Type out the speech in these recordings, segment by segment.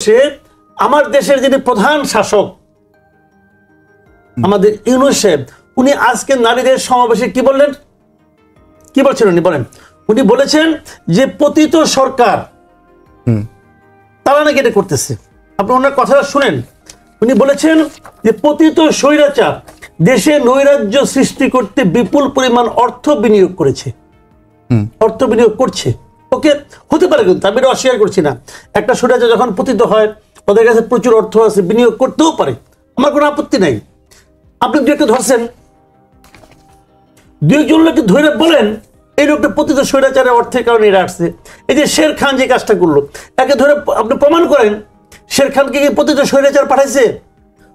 সে আমার দেশের যিনি প্রধান শাসক আমাদের ইউনূস সাহেব, উনি আজকে নারীদের সমাবেশে কি বললেন, কি বলছেন উনি বলেন? উনি বলেছেন যে পতিত সরকার তারা নাকি এটা করতেছে। আপনি ওনার কথাটা শুনেন। উনি বলেছেন যে পতিত স্বৈরাচার দেশে নৈরাজ্য সৃষ্টি করতে বিপুল পরিমাণ অর্থ বিনিয়োগ করেছে, অর্থ বিনিয়োগ করছে। ওকে, হতে পারে, কিন্তু আমি এটা অস্বীকার করছি না। একটা স্বৈরাচার যখন পতিত হয় ওদের কাছে প্রচুর অর্থ আছে, বিনিয়োগ করতেও পারে, আমার কোনো আপত্তি নাই। আপনি দু একটা ধরছেন, দু একজন লোককে ধরে বলেন এই লোকটা পতিত স্বৈরাচারের অর্থের কারণে এরা আসছে। এই যে শের খান যে কাজটা করলো, একে ধরে আপনি প্রমাণ করেন শের খানকে কি পতিত স্বৈরাচার পাঠাইছে?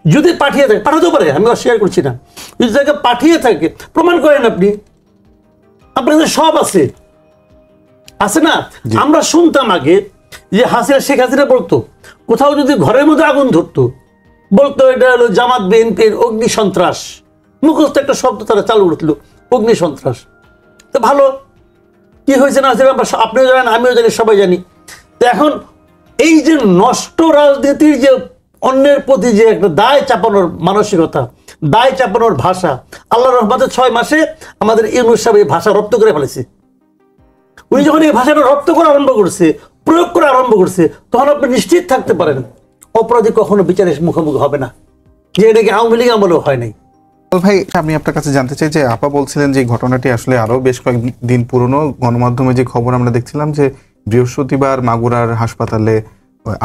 যদি পাঠিয়ে থাকে, পাঠাতেও পারে, আমি অস্বীকার করছি না। যদি তাকে পাঠিয়ে থাকে প্রমাণ করেন, আপনি আপনার কাছে সব আছে, আছে না? আমরা শুনতাম আগে যে হাসিনা, শেখ হাসিনা বলতো কোথাও যদি ঘরের মধ্যে আগুন ধরতো বলতো এটা হলো জামাত বিএনপির অগ্নি সন্ত্রাস। মুখস্থ একটা শব্দ তারা চালু উঠল, অগ্নি সন্ত্রাস। তো ভালো, কি হয়েছে না হয়েছে আপনিও জানেন, আমিও জানি, সবাই জানি। তো এখন এই যে নষ্ট রাজনীতির যে অন্যের প্রতি যে একটা দায় চাপানোর মানসিকতা, দায় চাপানোর ভাষা, আল্লাহর রহমতে 6 মাসে আমাদের ইউনূস সাহেব এই ভাষা রপ্ত করে ফেলেছে। উনি যখন এই ভাষাটা রপ্ত করা আরম্ভ করছে, প্রয়োগ করা আরম্ভ করছে, তখন আপনি নিশ্চিত থাকতে পারেন অপরাধী কখনো বিচারের মুখোমুখি হবে না, যে এটাকে আওয়ামী লীগ আমলেও হয় নাই। ভাই, আমি আপনার কাছে জানতে চাই যে আপা বলছিলেন যে ঘটনাটি আসলে আরো বেশ কয়েকদিন পুরনো। গণমাধ্যমে যে খবর আমরা দেখছিলাম যে বৃহস্পতিবার মাগুরার হাসপাতালে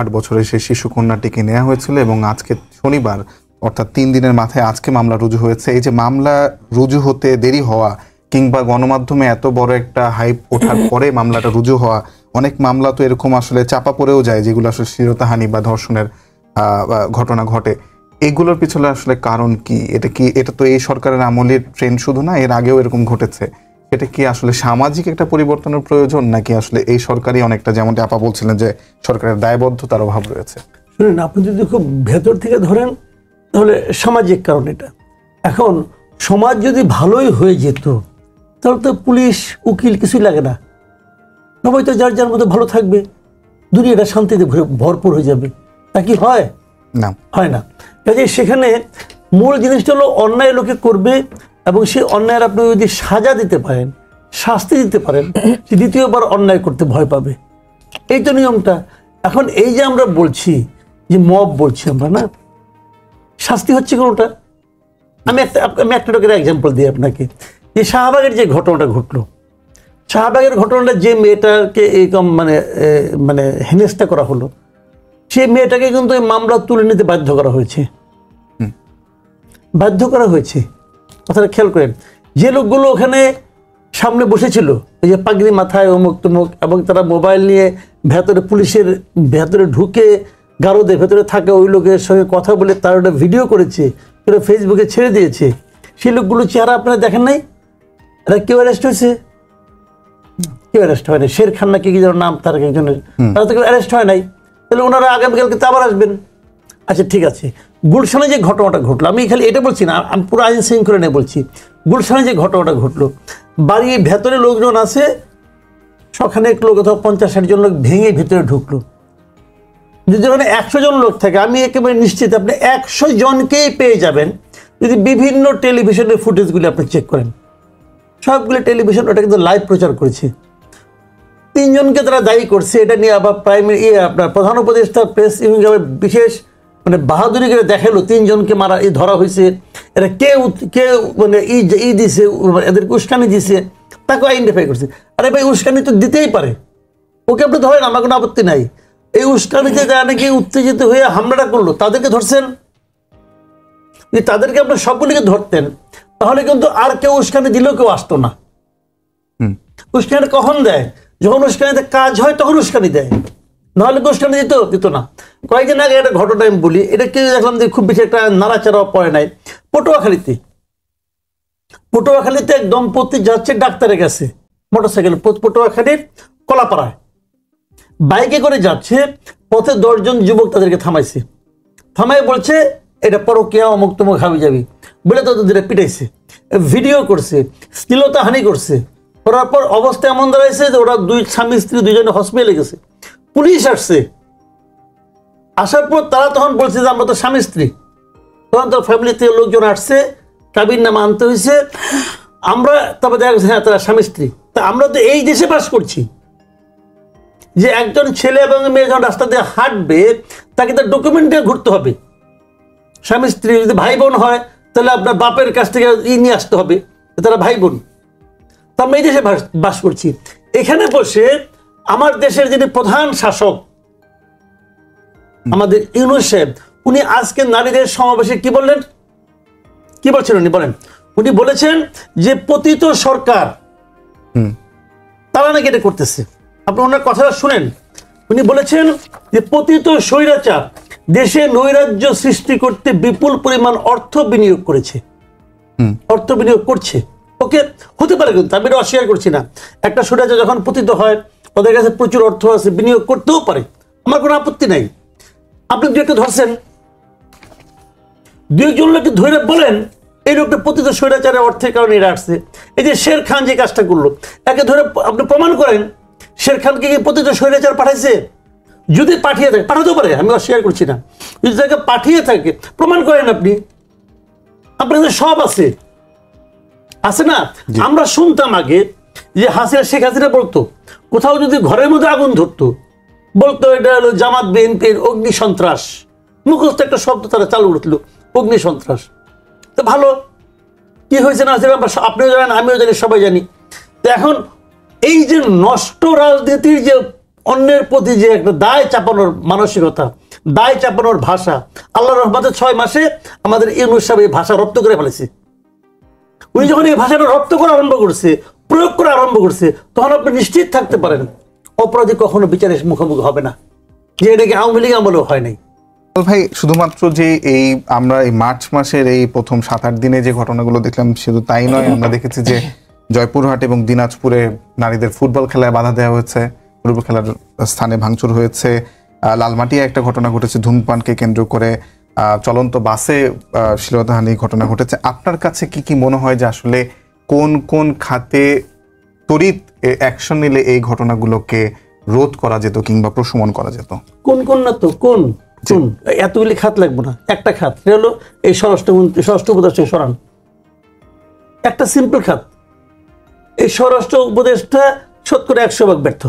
8 বছরের সেই শিশু কন্যাটিকে নেওয়া হয়েছিল এবং আজকে শনিবার, অর্থাৎ 3 দিনের মাথায় আজকে মামলা রুজু হয়েছে। এই যে মামলা রুজু হতে দেরি হওয়া কিংবা গণমাধ্যমে এত বড় একটা হাইপ ওঠার পরে মামলাটা রুজু হওয়া, অনেক মামলা তো এরকম আসলে চাপা পড়েও যায় যেগুলো আসলে শ্লীলতাহানি বা ধর্ষণের ঘটনা ঘটে। এগুলোর পিছনে আসলে কারণ কি? এটা তো এই সরকারের আমলের ট্রেন্ড শুধু না, এর আগেও এরকম ঘটেছে। এটা কি আসলে সামাজিক একটা পরিবর্তনের প্রয়োজন, নাকি আসলে এই সরকারই অনেকটা, যেমনটা আপা বলছিলেন যে সরকারের দায়বদ্ধতার অভাব রয়েছে? শুনুন, আপনি যদি খুব ভেতর থেকে ধরেন তাহলে সামাজিক কারণ এটা। এখন সমাজ যদি ভালোই হয়ে যেত তাহলে তো পুলিশ, উকিল কিছুই লাগে না, সবাই তো যার যার মতো ভালো থাকবে, দুনিয়াটা শান্তিতে ভরপুর হয়ে যাবে। তা কি হয়? না, হয় না। কাজে সেখানে মূল জিনিসটা হলো অন্যায় লোকে করবে, এবং সেই অন্যায়ের আপনি যদি সাজা দিতে পারেন, শাস্তি দিতে পারেন, সে দ্বিতীয়বার অন্যায় করতে ভয় পাবে। এই তো নিয়মটা। এখন এই যে আমরা বলছি যে মব বলছি আমরা, না শাস্তি হচ্ছে কোনোটা? আমি একটা লোকের এক্সাম্পল দিই আপনাকে, যে শাহবাগের যে ঘটনাটা ঘটলো, শাহবাগের ঘটনাটা যে মেয়েটাকে এরকম মানে হেনস্থা করা হলো, সেই মেয়েটাকে কিন্তু এই মামলা তুলে নিতে বাধ্য করা হয়েছে, বাধ্য করা হয়েছে। কথাটা খেয়াল করেন। যে লোকগুলো ওখানে সামনে বসেছিল, এই যে পাগড়ি মাথায়, অমুক তমুক, এবং তারা মোবাইল নিয়ে ভেতরে, পুলিশের ভেতরে ঢুকে গারদের ভেতরে থাকে, ওই লোকের সঙ্গে কথা বলে তার ওটা ভিডিও করেছে, ওটা ফেসবুকে ছেড়ে দিয়েছে। সেই লোকগুলো চেহারা আপনারা দেখেন নাই? এরা কেউ অ্যারেস্ট হয়েছে? কেউ অ্যারেস্ট হয় নাই। শের খান নাকি কি যেন নাম তার একজনের, তারা তো কেউ অ্যারেস্ট হয় নাই। তাহলে ওনারা আগামীকালকে আবার আসবেন। আচ্ছা, ঠিক আছে। গুলশানে যে ঘটনাটা ঘটলো, আমি খালি এটা বলছি না, আমি পুরো আইন শৃঙ্খলা নিয়ে বলছি। গুলশানে যে ঘটনাটা ঘটলো, বাড়ির ভেতরে লোকজন আছে, সখানেক লোক অথবা 50-60 জন লোক ভেঙে ভেতরে ঢুকলো। যদি ওখানে 100 জন লোক থাকে, আমি একেবারে নিশ্চিত আপনি 100 জনকেই পেয়ে যাবেন যদি বিভিন্ন টেলিভিশনের ফুটেজগুলি আপনি চেক করেন। সবগুলো টেলিভিশন ওটা কিন্তু লাইভ প্রচার করেছে। 3 জনকে তারা দায়ী করছে, এটা নিয়ে আবার আপনার প্রধান উপদেষ্টা প্রেস বিশেষ বাহাদুরি করে দেখালো 3 জনকে মারা, ধরা হয়েছে। এরা কে মানে দিছে, এদেরকে উস্কানি দিছে, তাকে আইডেন্টিফাই করছে। আরে ভাই, উস্কানি তো দিতেই পারে, ওকে আপনি ধরেন, আমার কোনো আপত্তি নাই। এই উস্কানিতে যারা নাকি উত্তেজিত হয়ে হামলাটা করলো তাদেরকে ধরছেন। যদি তাদেরকে আপনার সবগুলিকে ধরতেন তাহলে কিন্তু আর কেউ উস্কানি দিলেও কেউ আসতো না। উস্কানিটা কখন দেয়? যখন উস্কানিতে কাজ হয় তখন উস্কানি দেয়, নাহলে উস্কানি দিত না। কয়েকদিন আগে একটা ঘটনা আমি বলি, এটা কেউ দেখলাম যে খুব বেশি একটা নাড়াচাড়া পড়ে নাই। পটুয়াখালীতে এক দম্পতি যাচ্ছে ডাক্তারের কাছে মোটরসাইকেল, পটুয়াখালীর কলাপাড়ায় বাইকে করে যাচ্ছে, পথে 10 জন যুবক তাদেরকে থামাইছে, থামাই বলছে এটা পরকীয়া, অমুক তমুক হাবি যাবি বলে তাদের পিটাইছে, ভিডিও করছে, শ্লীলতাহানি করছে। করার পর অবস্থা এমন দাঁড়াইছে যে ওরা 2 স্বামী স্ত্রী 2 জনে হসপিটালে গেছে। পুলিশ আসছে, আসার পর তারা তখন বলছে যে আমরা তো স্বামী স্ত্রী, তখন তো ফ্যামিলি থেকে লোকজন আসছে, কাবির নামা আনতে হয়েছে, আমরা তারপর দেখা গেছে হ্যাঁ তারা স্বামী স্ত্রী। তা আমরা তো এই দেশে বাস করছি যে একজন ছেলে এবং মেয়ে যখন রাস্তা দিয়ে হাঁটবে তাকে তার ডকুমেন্ট নিয়ে ঘুরতে হবে। স্বামী স্ত্রী যদি ভাই বোন হয় তাহলে আপনার বাপের কাছ থেকে নিয়ে আসতে হবে, তারা ভাই বোন। তা আমি এই দেশে বাস করছি। এখানে বসে আমার দেশের যিনি প্রধান শাসক আমাদের ইউনূস সাহেব, উনি আজকে নারীদের সমাবেশে কি বললেন, কি বলছেন উনি বলেন? উনি বলেছেন যে পতিত সরকার তারা নাকি এটা করতেছে। আপনি ওনার কথাটা শুনেন। উনি বলেছেন যে পতিত স্বৈরাচার দেশে নৈরাজ্য সৃষ্টি করতে বিপুল পরিমাণ অর্থ বিনিয়োগ করেছে, অর্থ বিনিয়োগ করছে। ওকে, হতে পারে, কিন্তু আমি এটা অস্বীকার করছি না। একটা স্বৈরাচার যখন পতিত হয় ওদের কাছে প্রচুর অর্থ আছে, বিনিয়োগ করতেও পারে, আমার কোনো আপত্তি নাই। আপনি দু একটা ধরছেন, দু একজন লোককে ধরে বলেন এই লোকটা পতিত স্বৈরাচারের অর্থের কারণে এরা আসছে। এই যে শের খান যে কাজটা করলো, একে ধরে আপনি প্রমাণ করেন শের খানকে কি পতিত স্বৈরাচার পাঠাইছে? যদি পাঠিয়ে থাকে, পাঠাতেও পারে, আমি অস্বীকার করছি না, যদি তাকে পাঠিয়ে থাকে প্রমাণ করেন। আপনি আপনার কাছে সব আছে, আছে না? আমরা শুনতাম আগে যে হাসিনা, শেখ হাসিনা বলতো কোথাও যদি ঘরের মধ্যে আগুন ধরতো বলতো এটা হলো জামাত বিএনপির অগ্নি সন্ত্রাস, মুখস্থ একটা শব্দ তারা চালু করছিল, অগ্নি সন্ত্রাস। তো ভালো, কি হয়েছে না হয়েছে আপনিও জানেন, আমিও জানি, সবাই জানি। তো এখন এই যে নষ্ট রাজনীতির যে অন্যের প্রতি যে একটা দায় চাপানোর মানসিকতা, দায় চাপানোর ভাষা, আল্লাহর রহমতে 6 মাসে আমাদের ইউনূস সাহেব এই ভাষা রপ্ত করে ফেলেছে। উনি যখন এই ভাষাটা রপ্ত করা আরম্ভ করছে, প্রয়োগ করা আরম্ভ করছে, তখন আপনি নিশ্চিত থাকতে পারেন অপরাধী কখনো বিচারের মুখোমুখি হবে না, যে এটাকে আওয়ামী লীগ আমলেও হয় নাই। ভাই, শুধুমাত্র যে এই আমরা এই মার্চ মাসের এই প্রথম 7-8 দিনে যে ঘটনাগুলো দেখলাম শুধু তাই নয়, আমরা দেখেছি যে জয়পুরহাট এবং দিনাজপুরে নারীদের ফুটবল খেলায় বাধা দেওয়া হয়েছে, ফুটবল খেলার স্থানে ভাঙচুর হয়েছে, লালমাটিয়া একটা ঘটনা ঘটেছে ধূমপানকে কেন্দ্র করে, চলন্ত বাসে শ্লীলতাহানি ঘটনা ঘটেছে। আপনার কাছে কি কি মনে হয় যে আসলে কোন কোন খাতে তড়িৎ অ্যাকশন নিলে এই ঘটনাগুলোকে রোধ করা যেত কিংবা প্রশমন করা যেত? কোন কোন না তো কোন কোন এতগুলি খাত লাগবে না, একটা খাত হলো এই স্বরাষ্ট্র উপদেষ্টা সরান, একটা সিম্পল খাত। এই স্বরাষ্ট্র উপদেষ্টা 100% ব্যর্থ।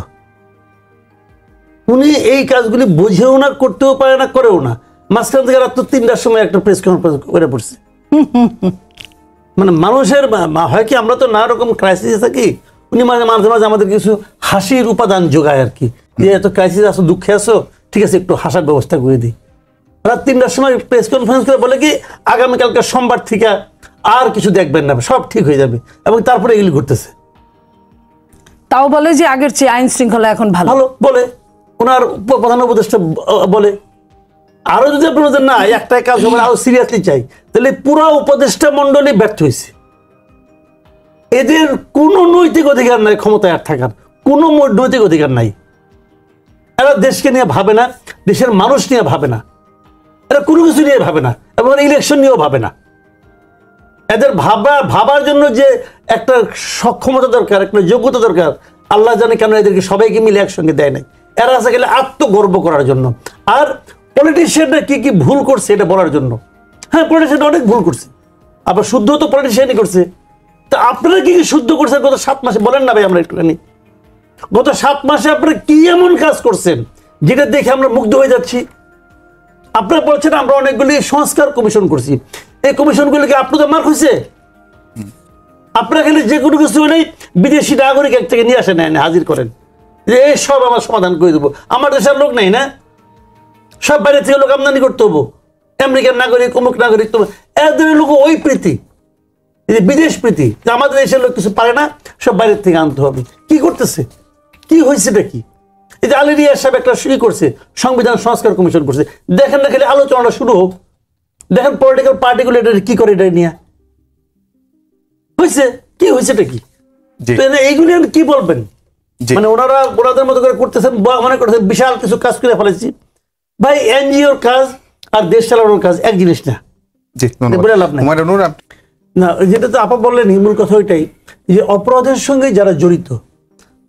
উনি এই কাজগুলি বুঝেও না, করতেও পারে না, করেও না। মাঝখান থেকে রাত 3টার সময় একটা প্রেস কনফারেন্স করে পড়ছে। মানে মানুষের হয় কি, আমরা তো নানা রকম ক্রাইসিসে থাকি, উনি মাঝে মাঝে মাঝে আমাদের কিছু হাসির উপাদান যোগায় আর কি, যে এত ক্রাইসিস আসো, দুঃখে আসো, ঠিক আছে একটু হাসার ব্যবস্থা করে দিই। রাত 3টার সময় প্রেস কনফারেন্স করে বলে কি আগামীকালকে সোমবার থেকে আর কিছু দেখবেন না, সব ঠিক হয়ে যাবে, এবং তারপরে এগুলি ঘটতেছে। তাও বলে যে আগের চেয়ে আইন শৃঙ্খলা এখন ভালো বলে ওনার প্রধান উপদেষ্টা বলে। আরো যদি আপনাদের না একটাই কাজ হবে, আরো সিরিয়াসলি চাই, তাহলে পুরো উপদেষ্টা মন্ডলী ব্যর্থ হয়েছে। এদের কোনো নৈতিক অধিকার নাই ক্ষমতায় আর থাকার, কোনো নৈতিক অধিকার নাই। এরা দেশকে নিয়ে ভাবে না, দেশের মানুষ নিয়ে ভাবে না, এরা কোনো কিছু নিয়ে ভাবে না, এবং ইলেকশন নিয়েও ভাবে না। এদের ভাবার জন্য যে একটা সক্ষমতা দরকার, একটা যোগ্যতা দরকার, আল্লাহ জানে কেন এদেরকে সবাইকে মিলে একসঙ্গে দেয় নাই। এরা আছে গেলে আত্মগর্ব করার জন্য, আর পলিটিশিয়ানরা কি কি ভুল করছে এটা বলার জন্য। হ্যাঁ, পলিটিশিয়ান অনেক ভুল করছে, আবার শুদ্ধ তো পলিটিশিয়ানই করছে। তা আপনারা কি কি শুদ্ধ করছেন গত 7 মাসে বলেন না ভাই, আমরা একটুখানি গত 7 মাসে আপনারা কি এমন কাজ করছেন যেটা দেখে আমরা মুগ্ধ হয়ে যাচ্ছি। আপনারা বলছেন আমরা অনেকগুলি সংস্কার কমিশন করছি, এই কমিশনগুলিকে আপনাদের মার্ক হয়েছে? আপনারা খালি যে কোনো কিছু নেই বিদেশি নাগরিক এক থেকে নিয়ে আসেন, হাজির করেন যে এই সব আমার সমাধান করে দেবো। আমার দেশের লোক নেই না, সব বাইরে থেকে লোক আমদানি করতে হবো, আমেরিকার নাগরিক, অমুক নাগরিক, তো এদের লোক ওই প্রীতি, বিদেশ প্রীতি, আমাদের দেশের লোক কিছু পারে না, সব বাইরের থেকে আনতে হবে। কি করতেছে, কি হয়েছে কি? এই যে আলী রিয়াজ সাহেব একটা করছে, সংবিধান সংস্কার কমিশন করছে, দেখেন না খালি আলোচনাটা শুরু হোক, দেখেন পলিটিক্যাল পার্টিগুলো এটা কি করে, এটা নিয়ে হয়েছে কি, হয়েছেটা কি? এইগুলি আমি কি বলবেন? মানে ওনারা ওনাদের মতো করে করতেছেন, মনে করতেছেন বিশাল কিছু কাজ করে ফেলেছি। ভাই, এনজিওর কাজ আর দেশ চালানোর কাজ এক জিনিস না, বলে লাভ নাই না। যেটা তো আপা বললেন, মূল কথা ওইটাই যে অপরাধের সঙ্গে যারা জড়িত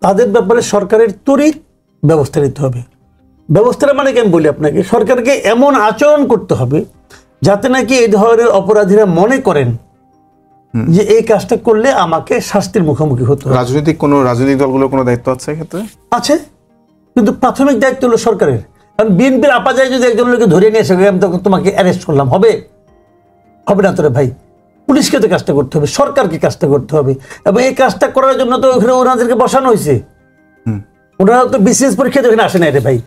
তাদের ব্যাপারে সরকারের ত্বরিত ব্যবস্থা নিতে হবে। ব্যবস্থাটা মানে কি আমি বলি আপনাকে, সরকারকে এমন আচরণ করতে হবে যাতে নাকি এই ধরনের অপরাধীরা মনে করেন যে এই কাজটা করলে আমাকে শাস্তির মুখোমুখি হতে হবে। রাজনৈতিক দলগুলোর কোনো দায়িত্ব আছে এক্ষেত্রে? আছে, কিন্তু প্রাথমিক দায়িত্ব হলো সরকারের। কারণ বিএনপির আপা যায় যদি একজন লোককে ধরে নিয়ে এসে আমি তোমাকে অ্যারেস্ট করলাম, হবে না তোরে ভাই? পুলিশকে তো কাজটা করতে হবে, সরকারকে কাজটা করতে হবে। এবং এই কাজটা করার জন্য তো ওখানে ওনাদেরকে বসানো হয়েছে। ওনারা তো বিসিএস পরীক্ষা তো এখানে আসে না রে ভাই।